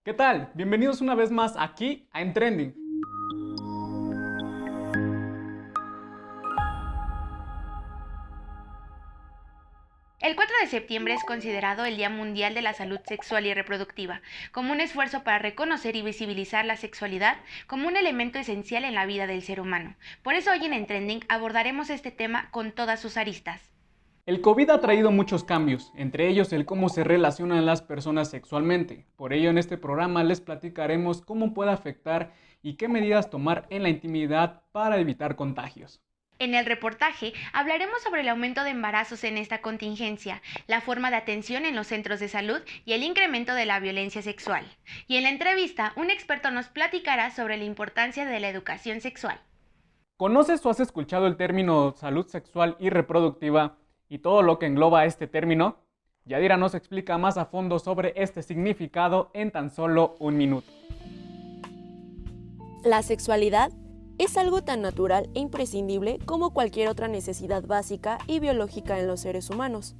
¿Qué tal? Bienvenidos una vez más aquí a En Trending. El 4 de septiembre es considerado el Día Mundial de la Salud Sexual y Reproductiva, como un esfuerzo para reconocer y visibilizar la sexualidad como un elemento esencial en la vida del ser humano. Por eso hoy en Trending abordaremos este tema con todas sus aristas. El COVID ha traído muchos cambios, entre ellos el cómo se relacionan las personas sexualmente. Por ello en este programa les platicaremos cómo puede afectar y qué medidas tomar en la intimidad para evitar contagios. En el reportaje hablaremos sobre el aumento de embarazos en esta contingencia, la forma de atención en los centros de salud y el incremento de la violencia sexual. Y en la entrevista, un experto nos platicará sobre la importancia de la educación sexual. ¿Conoces o has escuchado el término salud sexual y reproductiva y todo lo que engloba este término? Yadira nos explica más a fondo sobre este significado en tan solo un minuto. La sexualidad es algo tan natural e imprescindible como cualquier otra necesidad básica y biológica en los seres humanos.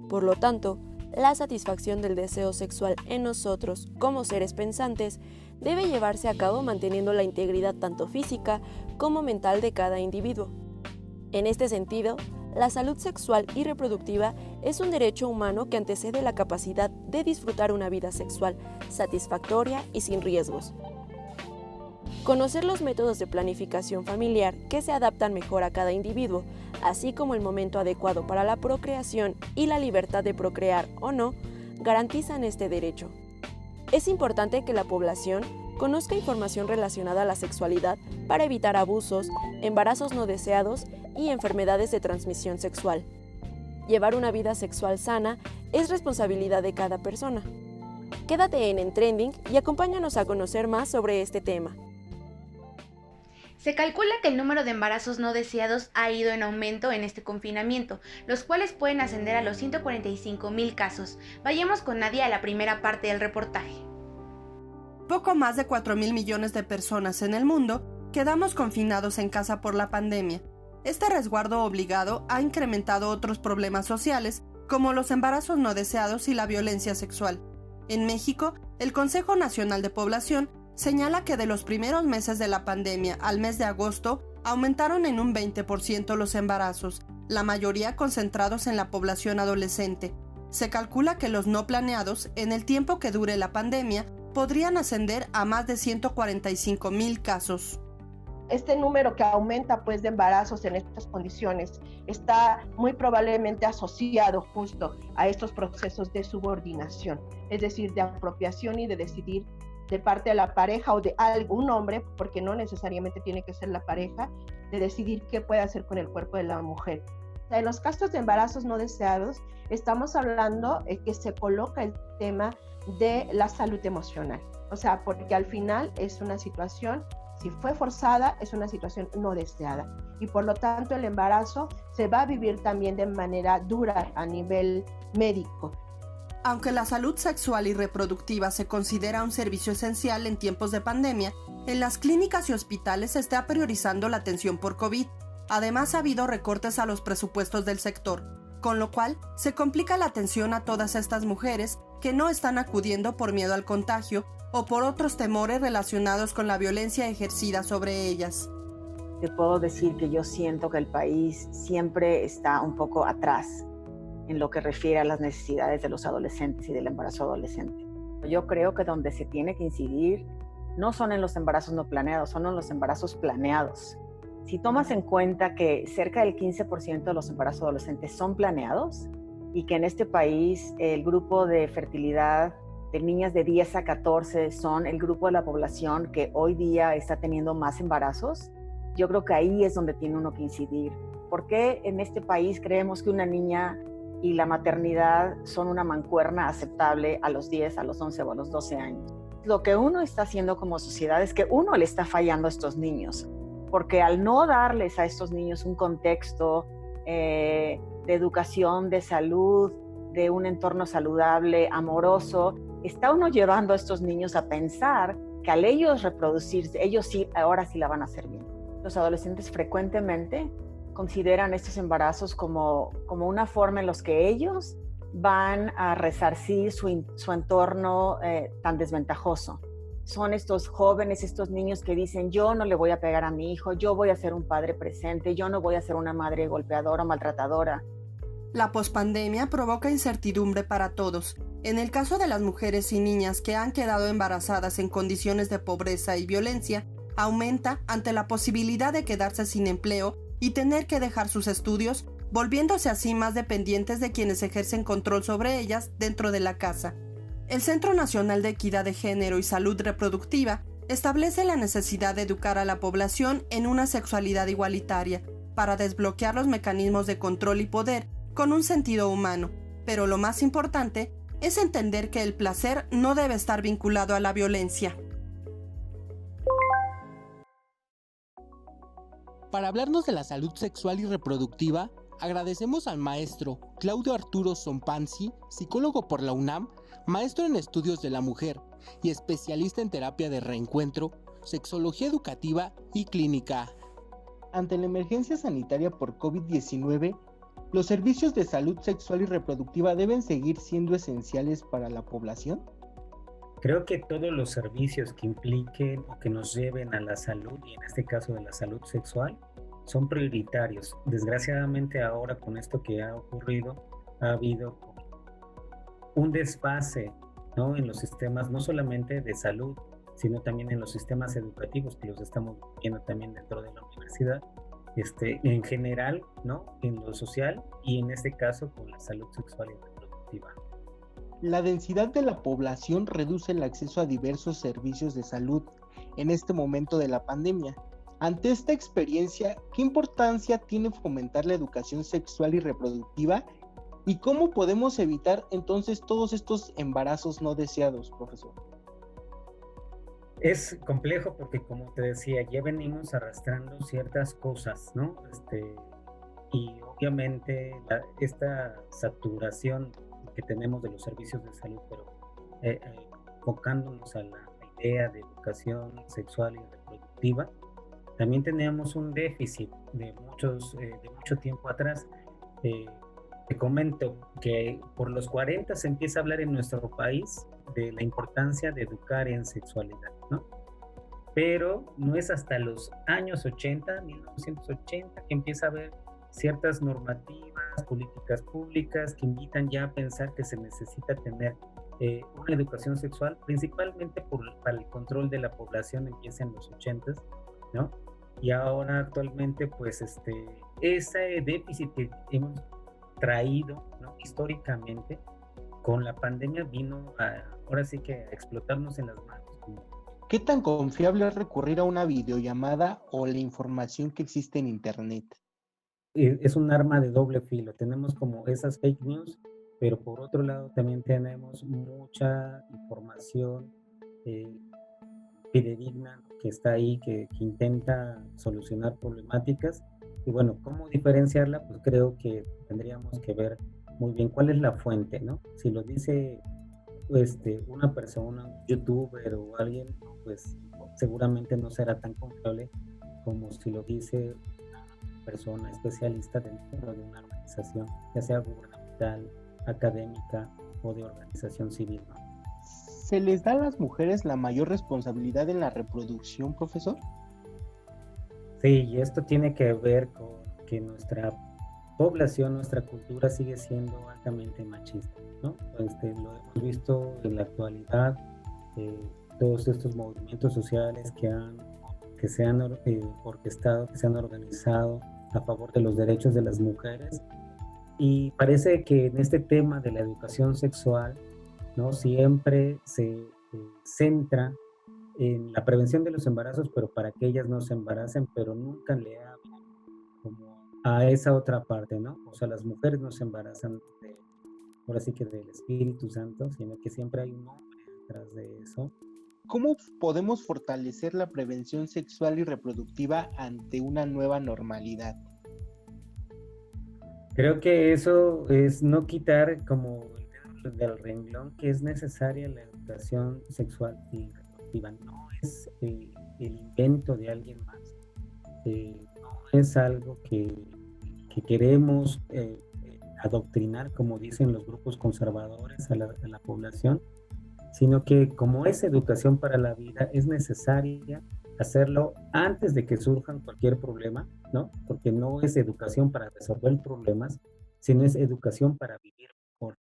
Por lo tanto, la satisfacción del deseo sexual en nosotros como seres pensantes debe llevarse a cabo manteniendo la integridad tanto física como mental de cada individuo. En este sentido, la salud sexual y reproductiva es un derecho humano que antecede la capacidad de disfrutar una vida sexual satisfactoria y sin riesgos. Conocer los métodos de planificación familiar que se adaptan mejor a cada individuo, así como el momento adecuado para la procreación y la libertad de procrear o no, garantizan este derecho. Es importante que la población conozca información relacionada a la sexualidad para evitar abusos, embarazos no deseados y enfermedades de transmisión sexual. Llevar una vida sexual sana es responsabilidad de cada persona. Quédate en Trending y acompáñanos a conocer más sobre este tema. Se calcula que el número de embarazos no deseados ha ido en aumento en este confinamiento, los cuales pueden ascender a los 145,000 casos. Vayamos con Nadia a la primera parte del reportaje. Poco más de 4.000 millones de personas en el mundo quedamos confinados en casa por la pandemia. Este resguardo obligado ha incrementado otros problemas sociales, como los embarazos no deseados y la violencia sexual. En México, el Consejo Nacional de Población señala que de los primeros meses de la pandemia al mes de agosto aumentaron en un 20% los embarazos, la mayoría concentrados en la población adolescente. Se calcula que los no planeados, en el tiempo que dure la pandemia, podrían ascender a más de 145,000 casos. Este número que aumenta de embarazos en estas condiciones está muy probablemente asociado justo a estos procesos de subordinación, es decir, de apropiación y de decidir de parte de la pareja o de algún hombre, porque no necesariamente tiene que ser la pareja, de decidir qué puede hacer con el cuerpo de la mujer. En los casos de embarazos no deseados, estamos hablando que se coloca el tema de la salud emocional. O sea, porque al final es una situación, si fue forzada, es una situación no deseada. Y por lo tanto, el embarazo se va a vivir también de manera dura a nivel médico. Aunque la salud sexual y reproductiva se considera un servicio esencial en tiempos de pandemia, en las clínicas y hospitales se está priorizando la atención por COVID. Además, ha habido recortes a los presupuestos del sector, con lo cual se complica la atención a todas estas mujeres que no están acudiendo por miedo al contagio o por otros temores relacionados con la violencia ejercida sobre ellas. Te puedo decir que yo siento que el país siempre está un poco atrás en lo que refiere a las necesidades de los adolescentes y del embarazo adolescente. Yo creo que donde se tiene que incidir no son en los embarazos no planeados, son en los embarazos planeados. Si tomas en cuenta que cerca del 15% de los embarazos adolescentes son planeados y que en este país el grupo de fertilidad de niñas de 10 a 14 son el grupo de la población que hoy día está teniendo más embarazos, yo creo que ahí es donde tiene uno que incidir. ¿Por qué en este país creemos que una niña y la maternidad son una mancuerna aceptable a los 10, a los 11 o a los 12 años? Lo que uno está haciendo como sociedad es que uno le está fallando a estos niños, porque al no darles a estos niños un contexto de educación, de salud, de un entorno saludable, amoroso, está uno llevando a estos niños a pensar que al ellos reproducirse, ellos sí, ahora sí la van a hacer bien. Los adolescentes frecuentemente consideran estos embarazos como una forma en los que ellos van a resarcir su entorno tan desventajoso. Son estos jóvenes, estos niños que dicen, yo no le voy a pegar a mi hijo, yo voy a ser un padre presente, yo no voy a ser una madre golpeadora o maltratadora. La pospandemia provoca incertidumbre para todos. En el caso de las mujeres y niñas que han quedado embarazadas en condiciones de pobreza y violencia, aumenta ante la posibilidad de quedarse sin empleo y tener que dejar sus estudios, volviéndose así más dependientes de quienes ejercen control sobre ellas dentro de la casa. El Centro Nacional de Equidad de Género y Salud Reproductiva establece la necesidad de educar a la población en una sexualidad igualitaria para desbloquear los mecanismos de control y poder con un sentido humano, pero lo más importante es entender que el placer no debe estar vinculado a la violencia. Para hablarnos de la salud sexual y reproductiva, agradecemos al maestro Claudio Arturo Zompanzi, psicólogo por la UNAM, maestro en estudios de la mujer y especialista en terapia de reencuentro, sexología educativa y clínica. Ante la emergencia sanitaria por COVID-19, ¿los servicios de salud sexual y reproductiva deben seguir siendo esenciales para la población? Creo que todos los servicios que impliquen o que nos lleven a la salud, y en este caso de la salud sexual, son prioritarios. Desgraciadamente ahora con esto que ha ocurrido, ha habido un desfase, ¿no?, en los sistemas, no solamente de salud, sino también en los sistemas educativos, que los estamos viendo también dentro de la universidad, en general, ¿no?, en lo social y en este caso con la salud sexual y reproductiva. La densidad de la población reduce el acceso a diversos servicios de salud en este momento de la pandemia. Ante esta experiencia, ¿qué importancia tiene fomentar la educación sexual y reproductiva? ¿Y cómo podemos evitar entonces todos estos embarazos no deseados, profesor? Es complejo porque, como te decía, ya venimos arrastrando ciertas cosas, ¿no? Y obviamente esta saturación que tenemos de los servicios de salud, pero enfocándonos a la idea de educación sexual y reproductiva, también teníamos un déficit de mucho tiempo atrás. Te comento que por los 40 se empieza a hablar en nuestro país de la importancia de educar en sexualidad, ¿no? Pero no es hasta los años 80, 1980, que empieza a haber ciertas normativas, políticas públicas que invitan ya a pensar que se necesita tener una educación sexual, principalmente para el control de la población, empieza en los 80, ¿no? Y ahora actualmente, pues, ese déficit que hemos traído, ¿no?, históricamente, con la pandemia vino ahora sí que a explotarnos en las manos. ¿Qué tan confiable es recurrir a una videollamada o la información que existe en Internet? Es un arma de doble filo. Tenemos como esas fake news, pero por otro lado también tenemos mucha información fidedigna que está ahí, que intenta solucionar problemáticas. Y bueno, ¿cómo diferenciarla? Pues creo que tendríamos que ver muy bien cuál es la fuente, ¿no? Si lo dice una persona, un youtuber o alguien, pues seguramente no será tan confiable como si lo dice una persona especialista dentro de una organización, ya sea gubernamental, académica o de organización civil, ¿no? ¿Se les da a las mujeres la mayor responsabilidad en la reproducción, profesor? Sí, y esto tiene que ver con que nuestra población, nuestra cultura sigue siendo altamente machista, ¿no? Lo hemos visto en la actualidad, todos estos movimientos sociales que se han orquestado, que se han organizado a favor de los derechos de las mujeres, y parece que en este tema de la educación sexual, ¿no?, siempre se centra en la prevención de los embarazos, pero para que ellas no se embaracen, pero nunca le hablan como a esa otra parte, ¿no? O sea, las mujeres no se embarazan ahora sí que del Espíritu Santo, sino que siempre hay un hombre detrás de eso. ¿Cómo podemos fortalecer la prevención sexual y reproductiva ante una nueva normalidad? Creo que eso es no quitar como el dedo del renglón, que es necesaria la educación sexual y reproductiva. No es el invento de alguien más. No es algo que queremos adoctrinar, como dicen los grupos conservadores, a la población, sino que como es educación para la vida, es necesaria hacerlo antes de que surjan cualquier problema, ¿no? Porque no es educación para resolver problemas, sino es educación para vivir mejor.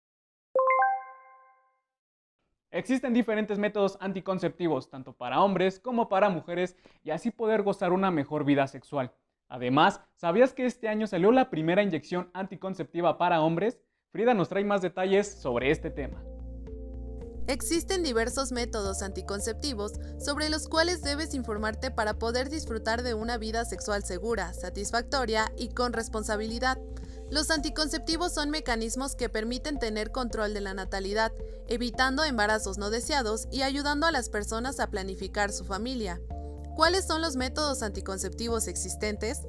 Existen diferentes métodos anticonceptivos, tanto para hombres como para mujeres, y así poder gozar una mejor vida sexual. Además, ¿sabías que este año salió la primera inyección anticonceptiva para hombres? Frida nos trae más detalles sobre este tema. Existen diversos métodos anticonceptivos sobre los cuales debes informarte para poder disfrutar de una vida sexual segura, satisfactoria y con responsabilidad. Los anticonceptivos son mecanismos que permiten tener control de la natalidad, evitando embarazos no deseados y ayudando a las personas a planificar su familia. ¿Cuáles son los métodos anticonceptivos existentes?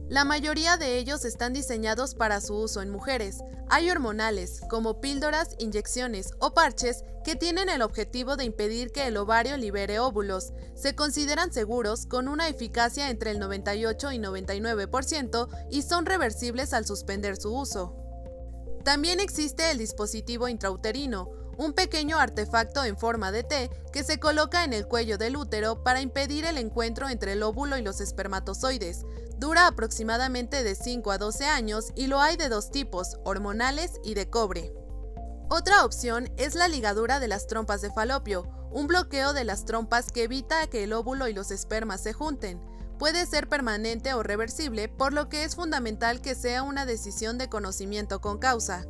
La mayoría de ellos están diseñados para su uso en mujeres. Hay hormonales, como píldoras, inyecciones o parches que tienen el objetivo de impedir que el ovario libere óvulos. Se consideran seguros con una eficacia entre el 98 y 99% y son reversibles al suspender su uso. También existe el dispositivo intrauterino, un pequeño artefacto en forma de T que se coloca en el cuello del útero para impedir el encuentro entre el óvulo y los espermatozoides. Dura aproximadamente de 5 a 12 años y lo hay de dos tipos, hormonales y de cobre. Otra opción es la ligadura de las trompas de falopio, un bloqueo de las trompas que evita que el óvulo y los espermas se junten. Puede ser permanente o reversible, por lo que es fundamental que sea una decisión de conocimiento con causa.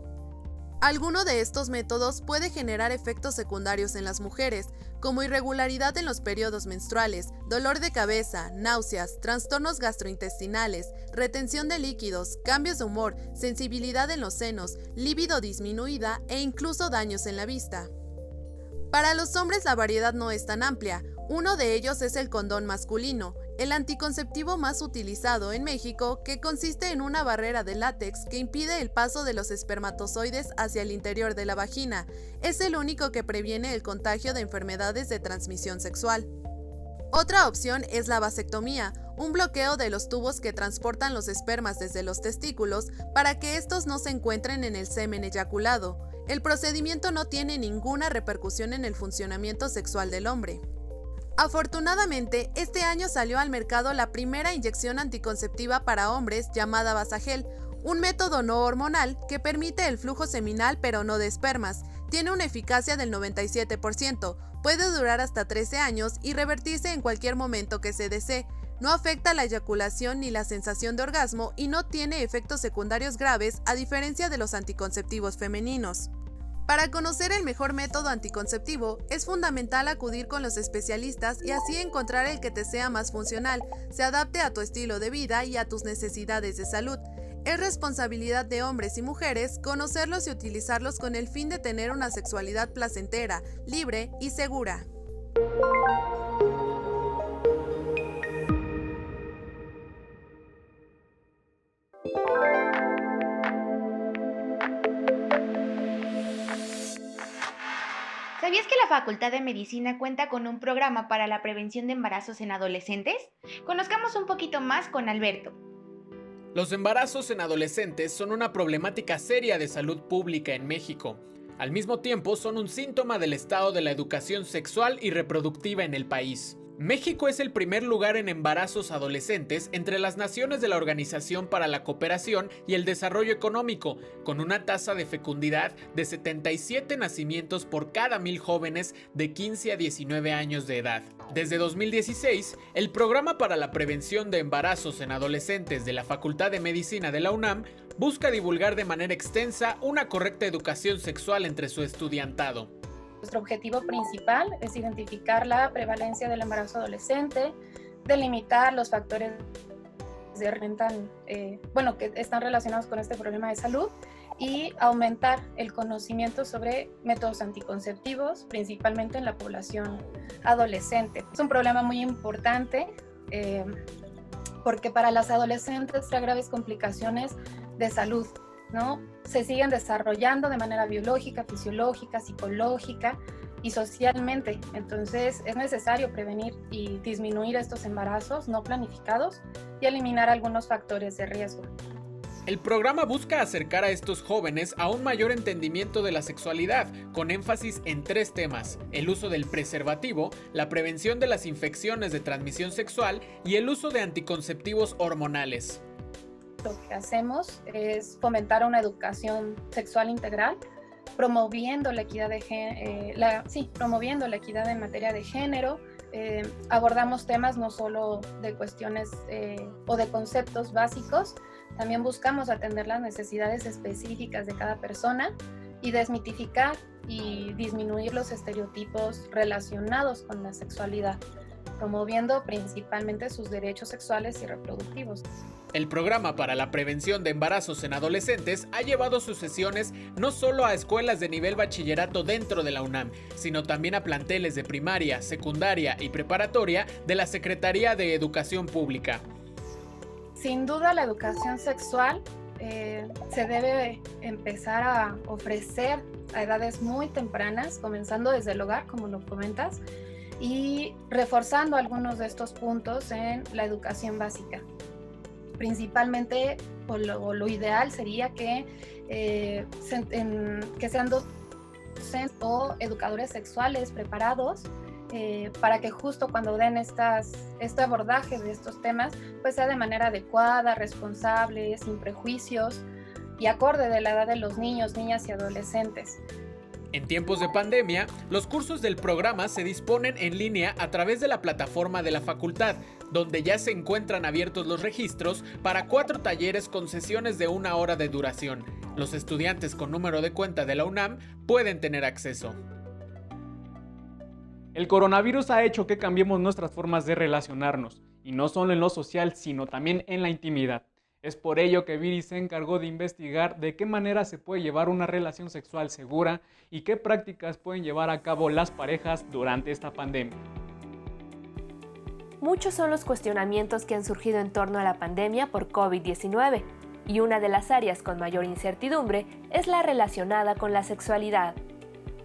Alguno de estos métodos puede generar efectos secundarios en las mujeres, como irregularidad en los periodos menstruales, dolor de cabeza, náuseas, trastornos gastrointestinales, retención de líquidos, cambios de humor, sensibilidad en los senos, libido disminuida e incluso daños en la vista. Para los hombres la variedad no es tan amplia. Uno de ellos es el condón masculino, el anticonceptivo más utilizado en México, que consiste en una barrera de látex que impide el paso de los espermatozoides hacia el interior de la vagina. Es el único que previene el contagio de enfermedades de transmisión sexual. Otra opción es la vasectomía, un bloqueo de los tubos que transportan los espermas desde los testículos para que estos no se encuentren en el semen eyaculado. El procedimiento no tiene ninguna repercusión en el funcionamiento sexual del hombre. Afortunadamente, este año salió al mercado la primera inyección anticonceptiva para hombres llamada Vasagel, un método no hormonal que permite el flujo seminal pero no de espermas. Tiene una eficacia del 97%, puede durar hasta 13 años y revertirse en cualquier momento que se desee. No afecta la eyaculación ni la sensación de orgasmo y no tiene efectos secundarios graves a diferencia de los anticonceptivos femeninos. Para conocer el mejor método anticonceptivo, es fundamental acudir con los especialistas y así encontrar el que te sea más funcional, se adapte a tu estilo de vida y a tus necesidades de salud. Es responsabilidad de hombres y mujeres conocerlos y utilizarlos con el fin de tener una sexualidad placentera, libre y segura. ¿Sabías que la Facultad de Medicina cuenta con un programa para la prevención de embarazos en adolescentes? Conozcamos un poquito más con Alberto. Los embarazos en adolescentes son una problemática seria de salud pública en México. Al mismo tiempo, son un síntoma del estado de la educación sexual y reproductiva en el país. México es el primer lugar en embarazos adolescentes entre las naciones de la Organización para la Cooperación y el Desarrollo Económico, con una tasa de fecundidad de 77 nacimientos por cada 1000 jóvenes de 15 a 19 años de edad. Desde 2016, el Programa para la Prevención de Embarazos en Adolescentes de la Facultad de Medicina de la UNAM busca divulgar de manera extensa una correcta educación sexual entre su estudiantado. Nuestro objetivo principal es identificar la prevalencia del embarazo adolescente, delimitar los factores que están relacionados con este problema de salud y aumentar el conocimiento sobre métodos anticonceptivos, principalmente en la población adolescente. Es un problema muy importante porque para las adolescentes trae graves complicaciones de salud, ¿no? Se siguen desarrollando de manera biológica, fisiológica, psicológica y socialmente. Entonces es necesario prevenir y disminuir estos embarazos no planificados y eliminar algunos factores de riesgo. El programa busca acercar a estos jóvenes a un mayor entendimiento de la sexualidad, con énfasis en 3 temas: el uso del preservativo, la prevención de las infecciones de transmisión sexual y el uso de anticonceptivos hormonales. Lo que hacemos es fomentar una educación sexual integral, promoviendo la equidad promoviendo la equidad en materia de género. Abordamos temas no solo de cuestiones o de conceptos básicos, también buscamos atender las necesidades específicas de cada persona y desmitificar y disminuir los estereotipos relacionados con la sexualidad, promoviendo principalmente sus derechos sexuales y reproductivos. El programa para la prevención de embarazos en adolescentes ha llevado sus sesiones no solo a escuelas de nivel bachillerato dentro de la UNAM, sino también a planteles de primaria, secundaria y preparatoria de la Secretaría de Educación Pública. Sin duda, la educación sexual se debe empezar a ofrecer a edades muy tempranas, comenzando desde el hogar, como lo comentas, y reforzando algunos de estos puntos en la educación básica. Principalmente, lo ideal sería que sean docentes o educadores sexuales preparados para que justo cuando den este abordaje de estos temas, pues sea de manera adecuada, responsable, sin prejuicios y acorde de la edad de los niños, niñas y adolescentes. En tiempos de pandemia, los cursos del programa se disponen en línea a través de la plataforma de la facultad, donde ya se encuentran abiertos los registros para 4 talleres con sesiones de 1 hora de duración. Los estudiantes con número de cuenta de la UNAM pueden tener acceso. El coronavirus ha hecho que cambiemos nuestras formas de relacionarnos, y no solo en lo social, sino también en la intimidad. Es por ello que Viri se encargó de investigar de qué manera se puede llevar una relación sexual segura y qué prácticas pueden llevar a cabo las parejas durante esta pandemia. Muchos son los cuestionamientos que han surgido en torno a la pandemia por COVID-19, y una de las áreas con mayor incertidumbre es la relacionada con la sexualidad.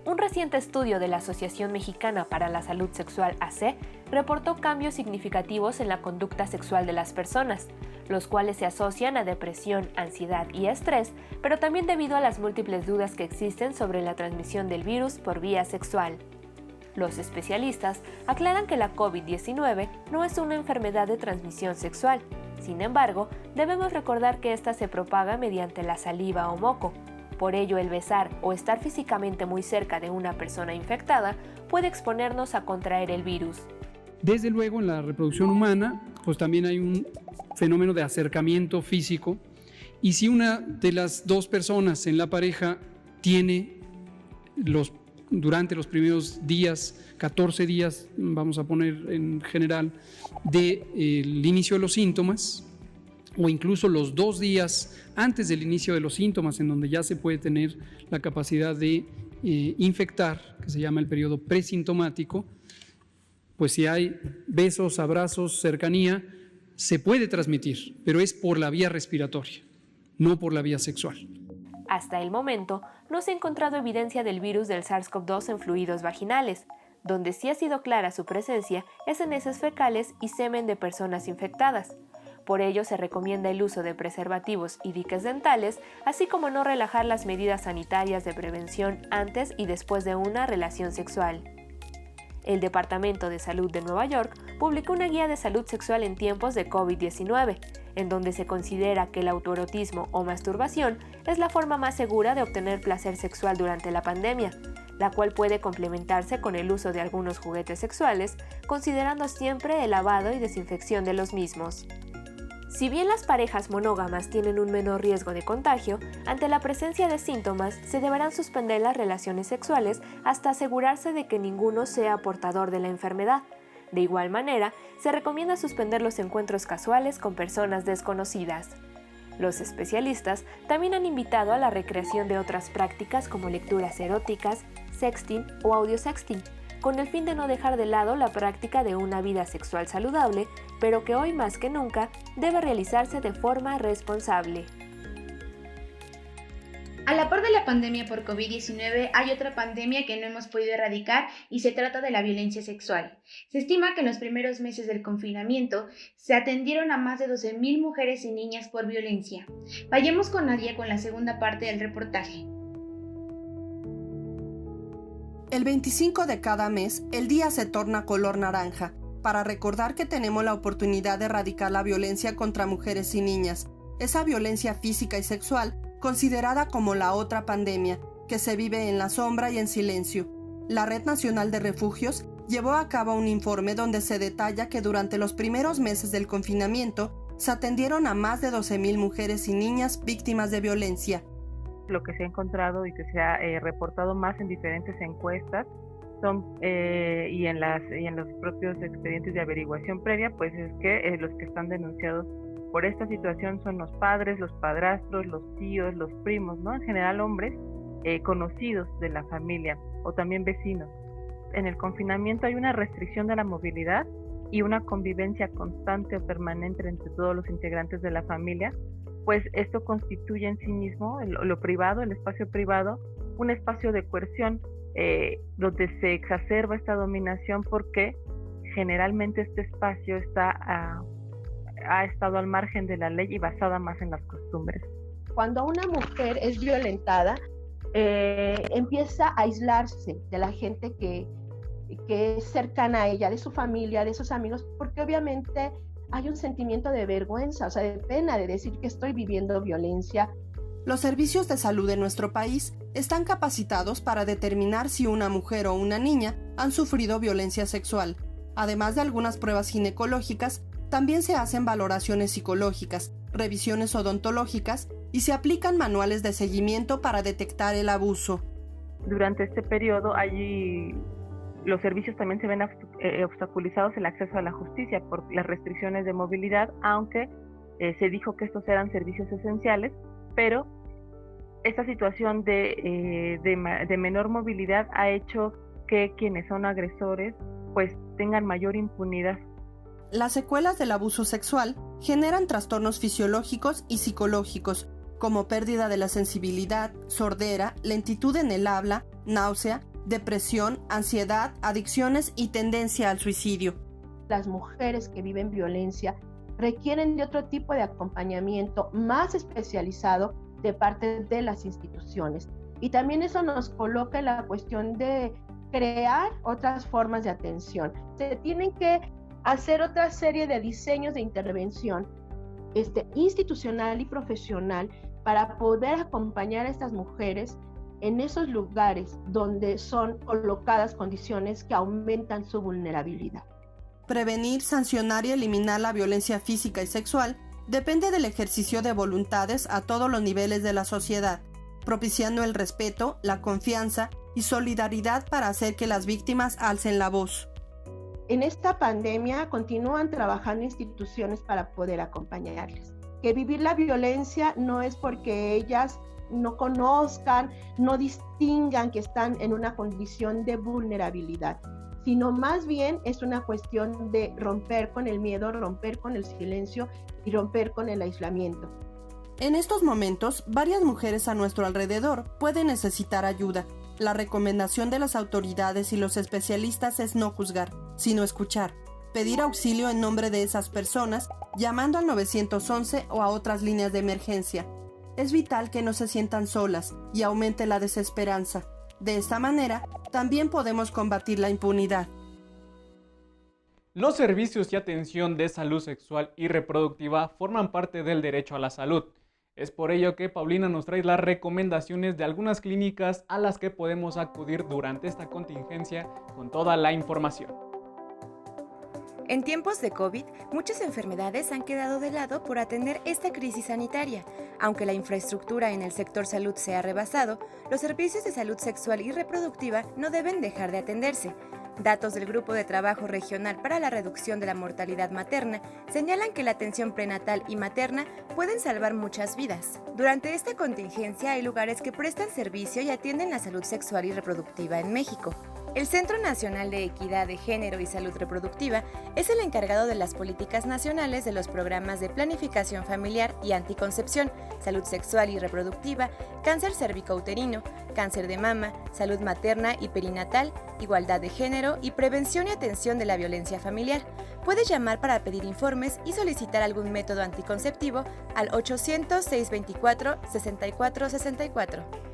Un reciente estudio de la Asociación Mexicana para la Salud Sexual AC reportó cambios significativos en la conducta sexual de las personas, los cuales se asocian a depresión, ansiedad y estrés, pero también debido a las múltiples dudas que existen sobre la transmisión del virus por vía sexual. Los especialistas aclaran que la COVID-19 no es una enfermedad de transmisión sexual. Sin embargo, debemos recordar que esta se propaga mediante la saliva o moco. Por ello, el besar o estar físicamente muy cerca de una persona infectada puede exponernos a contraer el virus. Desde luego, en la reproducción humana, pues también hay un fenómeno de acercamiento físico, y si una de las 2 personas en la pareja tiene durante los primeros días, 14 días, vamos a poner en general, del inicio de los síntomas, o incluso los 2 días antes del inicio de los síntomas, en donde ya se puede tener la capacidad de infectar, que se llama el periodo presintomático, pues si hay besos, abrazos, cercanía, se puede transmitir, pero es por la vía respiratoria, no por la vía sexual. Hasta el momento, no se ha encontrado evidencia del virus del SARS-CoV-2 en fluidos vaginales. Donde sí ha sido clara su presencia es en heces fecales y semen de personas infectadas. Por ello, se recomienda el uso de preservativos y diques dentales, así como no relajar las medidas sanitarias de prevención antes y después de una relación sexual. El Departamento de Salud de Nueva York publicó una guía de salud sexual en tiempos de COVID-19, en donde se considera que el autoerotismo o masturbación es la forma más segura de obtener placer sexual durante la pandemia, la cual puede complementarse con el uso de algunos juguetes sexuales, considerando siempre el lavado y desinfección de los mismos. Si bien las parejas monógamas tienen un menor riesgo de contagio, ante la presencia de síntomas se deberán suspender las relaciones sexuales hasta asegurarse de que ninguno sea portador de la enfermedad. De igual manera, se recomienda suspender los encuentros casuales con personas desconocidas. Los especialistas también han invitado a la recreación de otras prácticas como lecturas eróticas, sexting o audiosexting, con el fin de no dejar de lado la práctica de una vida sexual saludable, pero que hoy más que nunca debe realizarse de forma responsable. A la par de la pandemia por COVID-19 hay otra pandemia que no hemos podido erradicar y se trata de la violencia sexual. Se estima que en los primeros meses del confinamiento se atendieron a más de 12,000 mujeres y niñas por violencia. Vayamos con Nadia con la segunda parte del reportaje. El 25 de cada mes, el día se torna color naranja, para recordar que tenemos la oportunidad de erradicar la violencia contra mujeres y niñas, esa violencia física y sexual considerada como la otra pandemia, que se vive en la sombra y en silencio. La Red Nacional de Refugios llevó a cabo un informe donde se detalla que durante los primeros meses del confinamiento se atendieron a más de 12,000 mujeres y niñas víctimas de violencia. Lo que se ha encontrado y que se ha reportado más en diferentes encuestas y en los propios expedientes de averiguación previa, pues es que los que están denunciados por esta situación son los padres, los padrastros, los tíos, los primos, ¿no? En general hombres conocidos de la familia o también vecinos. En el confinamiento hay una restricción de la movilidad y una convivencia constante o permanente entre todos los integrantes de la familia, pues esto constituye en sí mismo lo privado, el espacio privado, un espacio de coerción donde se exacerba esta dominación porque generalmente este espacio ha estado al margen de la ley y basada más en las costumbres. Cuando una mujer es violentada, empieza a aislarse de la gente que es cercana a ella, de su familia, de sus amigos, porque obviamente hay un sentimiento de vergüenza, o sea, de pena de decir que estoy viviendo violencia. Los servicios de salud de nuestro país están capacitados para determinar si una mujer o una niña han sufrido violencia sexual. Además de algunas pruebas ginecológicas, también se hacen valoraciones psicológicas, revisiones odontológicas y se aplican manuales de seguimiento para detectar el abuso. Durante este periodo los servicios también se ven obstaculizados el acceso a la justicia por las restricciones de movilidad, aunque se dijo que estos eran servicios esenciales, pero esta situación de menor movilidad ha hecho que quienes son agresores pues tengan mayor impunidad. Las secuelas del abuso sexual generan trastornos fisiológicos y psicológicos, como pérdida de la sensibilidad, sordera, lentitud en el habla, náusea, depresión, ansiedad, adicciones y tendencia al suicidio. Las mujeres que viven violencia requieren de otro tipo de acompañamiento más especializado de parte de las instituciones. Y también eso nos coloca en la cuestión de crear otras formas de atención. Se tienen que hacer otra serie de diseños de intervención institucional y profesional para poder acompañar a estas mujeres en esos lugares donde son colocadas condiciones que aumentan su vulnerabilidad. Prevenir, sancionar y eliminar la violencia física y sexual depende del ejercicio de voluntades a todos los niveles de la sociedad, propiciando el respeto, la confianza y solidaridad para hacer que las víctimas alcen la voz. En esta pandemia continúan trabajando instituciones para poder acompañarles. Que vivir la violencia no es porque ellas no conozcan, no distingan que están en una condición de vulnerabilidad, sino más bien es una cuestión de romper con el miedo, romper con el silencio y romper con el aislamiento. En estos momentos, varias mujeres a nuestro alrededor pueden necesitar ayuda. La recomendación de las autoridades y los especialistas es no juzgar, sino escuchar. Pedir auxilio en nombre de esas personas, llamando al 911 o a otras líneas de emergencia. Es vital que no se sientan solas y aumente la desesperanza. De esta manera, también podemos combatir la impunidad. Los servicios y atención de salud sexual y reproductiva forman parte del derecho a la salud. Es por ello que Paulina nos trae las recomendaciones de algunas clínicas a las que podemos acudir durante esta contingencia con toda la información. En tiempos de COVID, muchas enfermedades han quedado de lado por atender esta crisis sanitaria. Aunque la infraestructura en el sector salud se ha rebasado, los servicios de salud sexual y reproductiva no deben dejar de atenderse. Datos del Grupo de Trabajo Regional para la Reducción de la Mortalidad Materna señalan que la atención prenatal y materna pueden salvar muchas vidas. Durante esta contingencia hay lugares que prestan servicio y atienden la salud sexual y reproductiva en México. El Centro Nacional de Equidad de Género y Salud Reproductiva es el encargado de las políticas nacionales de los programas de planificación familiar y anticoncepción, salud sexual y reproductiva, cáncer cervicouterino, cáncer de mama, salud materna y perinatal, igualdad de género y prevención y atención de la violencia familiar. Puedes llamar para pedir informes y solicitar algún método anticonceptivo al 800-624-6464.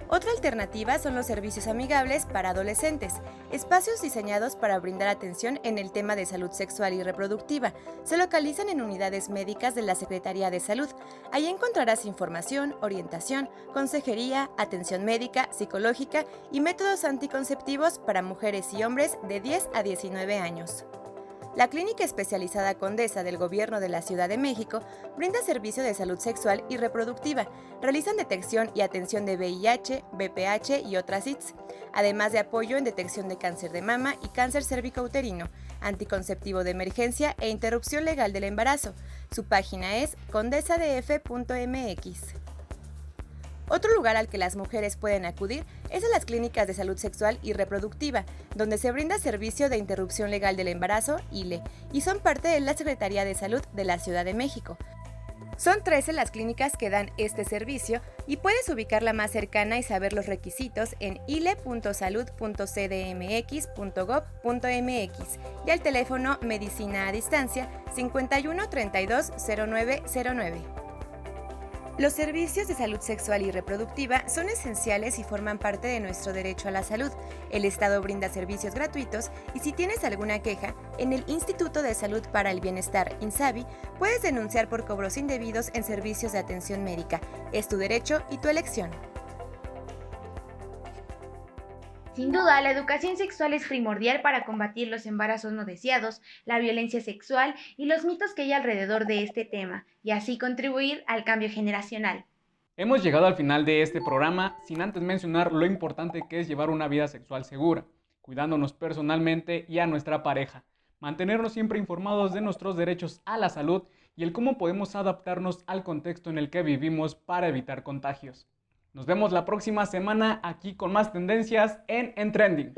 Otra alternativa son los servicios amigables para adolescentes, espacios diseñados para brindar atención en el tema de salud sexual y reproductiva. Se localizan en unidades médicas de la Secretaría de Salud. Allí encontrarás información, orientación, consejería, atención médica, psicológica y métodos anticonceptivos para mujeres y hombres de 10 a 19 años. La Clínica Especializada Condesa del Gobierno de la Ciudad de México brinda servicio de salud sexual y reproductiva, realizan detección y atención de VIH, VPH y otras ITS, además de apoyo en detección de cáncer de mama y cáncer cervicouterino, anticonceptivo de emergencia e interrupción legal del embarazo. Su página es condesadf.mx. Otro lugar al que las mujeres pueden acudir es a las clínicas de salud sexual y reproductiva, donde se brinda servicio de interrupción legal del embarazo, ILE, y son parte de la Secretaría de Salud de la Ciudad de México. Son 13 las clínicas que dan este servicio y puedes ubicar la más cercana y saber los requisitos en ile.salud.cdmx.gov.mx y al teléfono Medicina a Distancia 51 32 0909. Los servicios de salud sexual y reproductiva son esenciales y forman parte de nuestro derecho a la salud. El Estado brinda servicios gratuitos y si tienes alguna queja, en el Instituto de Salud para el Bienestar, INSABI, puedes denunciar por cobros indebidos en servicios de atención médica. Es tu derecho y tu elección. Sin duda, la educación sexual es primordial para combatir los embarazos no deseados, la violencia sexual y los mitos que hay alrededor de este tema, y así contribuir al cambio generacional. Hemos llegado al final de este programa sin antes mencionar lo importante que es llevar una vida sexual segura, cuidándonos personalmente y a nuestra pareja, mantenernos siempre informados de nuestros derechos a la salud y el cómo podemos adaptarnos al contexto en el que vivimos para evitar contagios. Nos vemos la próxima semana aquí con más tendencias en Trending.